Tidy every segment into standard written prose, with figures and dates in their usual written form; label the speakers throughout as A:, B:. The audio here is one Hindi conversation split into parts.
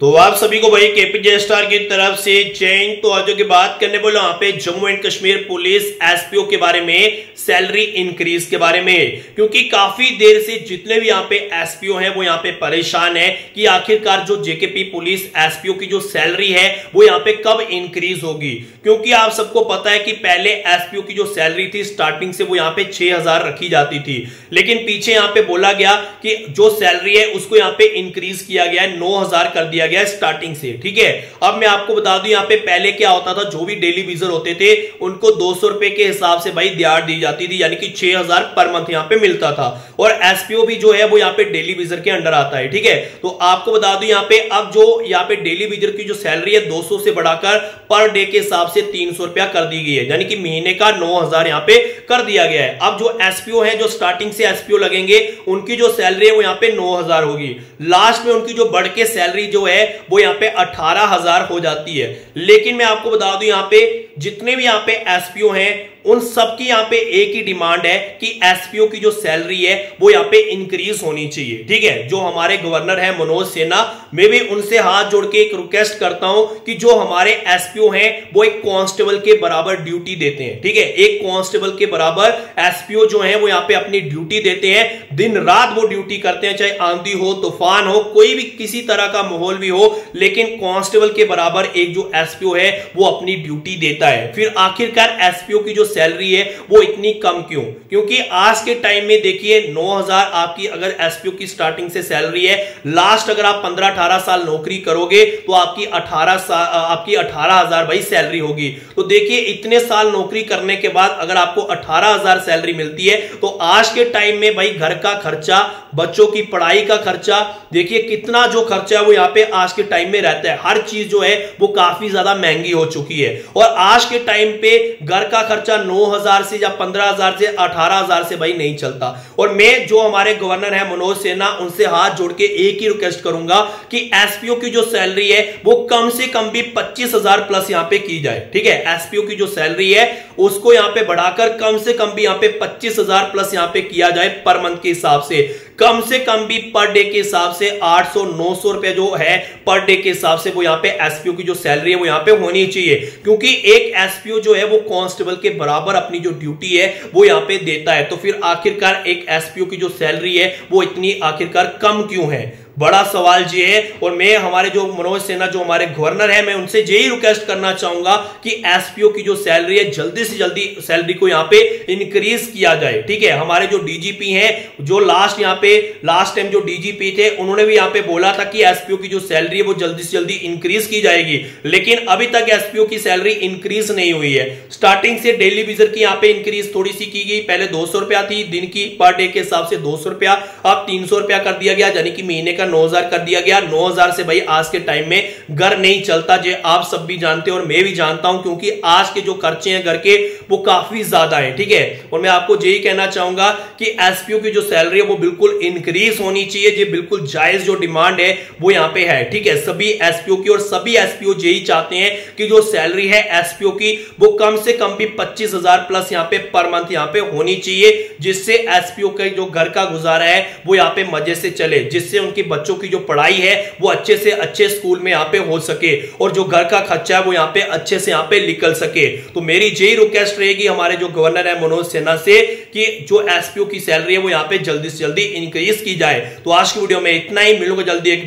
A: तो आप सभी को भाई केपीजे स्टार की तरफ से जैन। तो आज की बात करने बोला यहाँ पे Jammu and Kashmir police SPO के बारे में, सैलरी इंक्रीज के बारे में, क्योंकि काफी देर से जितने भी यहाँ पे एसपीओ हैं वो यहाँ पे परेशान है कि आखिरकार जो जेकेपी पुलिस एसपीओ की जो सैलरी है वो यहाँ पे कब इंक्रीज होगी। क्योंकि आप सबको पता है कि पहले एसपीओ की जो सैलरी थी स्टार्टिंग से वो यहाँ पे 6000 रखी जाती थी, लेकिन पीछे यहाँ पे बोला गया कि जो सैलरी है उसको यहाँ पे इंक्रीज किया गया है, 9000 कर दिया गया स्टार्टिंग से। ठीक है, अब मैं आपको बता दूं यहाँ पे पहले क्या होता था, जो भी डेली विजर होते थे उनको 200 रुपए के हिसाब से भाई दिहाड़ दी जाती थी, यानी कि 6000 पर मंथ यहाँ पे मिलता था। और एसपीओ भी जो है वो यहाँ पे डेली विजर के अंडर आता है। ठीक है, तो आपको बता दूं यहाँ पे अब जो यहाँ पे डेली विजर की जो सैलरी है 200 से बढ़ाकर पर डे के हिसाब से 300 रुपया कर दी गई है, यानी कि महीने का 9000 यहाँ पे कर दिया गया है। अब जो एसपीओ है, जो स्टार्टिंग से एसपीओ लगेंगे उनकी जो सैलरी है वो यहाँ पे 9000 होगी। लास्ट में उनकी जो बढ़ के सैलरी जो है वो यहाँ पे 18000 हो जाती है। लेकिन मैं आपको बता दूं यहाँ पे जितने भी यहाँ पे एसपीओ हैं उन सबकी यहाँ पे एक ही डिमांड है कि एसपीओ की जो सैलरी है वो यहाँ पे इंक्रीज होनी चाहिए। ठीक है, जो हमारे गवर्नर है मनोज सिन्हा, मैं भी उनसे हाथ जोड़ के एक रिक्वेस्ट करता हूं कि जो हमारे एसपीओ हैं वो एक कांस्टेबल के बराबर ड्यूटी देते हैं। ठीक है, एक कांस्टेबल के बराबर एसपीओ जो है वो यहाँ पे अपनी ड्यूटी देते हैं, दिन रात वो ड्यूटी करते हैं, चाहे आंधी हो, तूफान हो, कोई भी किसी तरह का माहौल भी हो, लेकिन कांस्टेबल के बराबर एक जो एसपीओ है वो अपनी ड्यूटी देता है। फिर आखिरकार एसपीओ की जो सैलरी है वो इतनी कम क्यों? क्योंकि आज के टाइम में देखिए 9000 आपकी अगर एसपीओ की स्टार्टिंग से सैलरी है, लास्ट अगर आप 15-18 साल नौकरी करोगे तो आपकी 18000 भाई सैलरी होगी। तो देखिए इतने साल नौकरी करने के बाद अगर आपको 18000 सैलरी मिलती है तो आज के टाइम में भाई घर का खर्चा, बच्चों की पढ़ाई का खर्चा, देखिए कितना जो खर्चा है वो यहाँ पे आज के टाइम में रहता है। हर चीज जो है वो काफी ज्यादा महंगी हो चुकी है और आज के टाइम पे घर का खर्चा 9000 से या 15000 से 18000 से भाई नहीं चलता। और मैं जो हमारे गवर्नर है मनोज सिन्हा, उनसे हाथ जोड़ के एक ही रिक्वेस्ट करूंगा कि एसपीओ की जो सैलरी है वो कम से कम भी 25000 प्लस यहां पे की जाए। ठीक है, एसपीओ की जो सैलरी है उसको यहां पे बढ़ाकर कम से कम भी यहां पे 25000 प्लस यहां पे किया जाए पर मंथ के हिसाब से। कम से कम भी पर डे के हिसाब से 800-900 रुपए जो है पर डे के हिसाब से वो यहां पे एसपीओ की जो सैलरी है वो यहां पे होनी चाहिए। क्योंकि एक एसपीओ जो है वो कांस्टेबल के बराबर अपनी जो ड्यूटी है वो यहां पे देता है, तो फिर आखिरकार एक एसपीओ की जो सैलरी है वो इतनी आखिरकार कम क्यों है? बड़ा सवाल ये है। और मैं हमारे जो मनोज सिन्हा जो हमारे गवर्नर है, मैं उनसे यही रिक्वेस्ट करना चाहूंगा कि एसपीओ की जो सैलरी है जल्दी से जल्दी सैलरी को यहां पे इंक्रीज किया जाए। ठीक है, हमारे जो डीजीपी हैं, जो लास्ट टाइम जो डीजीपी थे, उन्होंने भी यहां पे बोला था कि एसपीओ की जो सैलरी है वो जल्दी से जल्दी इंक्रीज की जाएगी, लेकिन अभी तक एसपीओ की सैलरी इंक्रीज नहीं हुई है। स्टार्टिंग से डेली विजर की यहां पे इंक्रीज थोड़ी सी की गई, पहले 200 रुपया थी दिन की, पर डे के हिसाब से 200 रुपया, अब 300 रुपया कर दिया गया, यानी कि महीने का 9000 कर दिया गया। 9000 से भाई आज के टाइम में घर नहीं चलता, जो आप सब भी जानते हैं और मैं भी जानता हूं, क्योंकि आज के जो खर्चे हैं घर के वो काफी ज्यादा है। ठीक है, और मैं आपको यही कहना चाहूंगा कि एसपीओ की जो सैलरी है वो बिल्कुल इंक्रीज होनी चाहिए, ये बिल्कुल जायज जो डिमांड है वो यहां पे है। ठीक है, सभी एसपीओ की, और सभी एसपीओ यही चाहते हैं कि जो सैलरी है एसपीओ की वो कम से कम भी 25000 प्लस यहां पे पर मंथ यहां पे होनी चाहिए, जिससे एसपीओ का जो घर का गुजारा है वो यहां पे मजे से चले, जिससे उनके बच्चों की जो पढ़ाई है वो अच्छे से अच्छे स्कूल में यहां पे हो सके और जो घर का खर्चा है वो यहां पे अच्छे से यहां पे निकल सके। तो मेरी यही रिक्वेस्ट रहेगी हमारे जो गवर्नर है मनोज सिन्हा से कि जो एसपीओ की सैलरी है वो यहां पे जल्दी से जल्दी इंक्रीज की जाए। तो आज की वीडियो में इतना ही, मिलूंगा जल्दी एक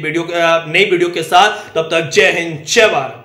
A: नई वीडियो के साथ, तब तक जय हिंद जय भारत।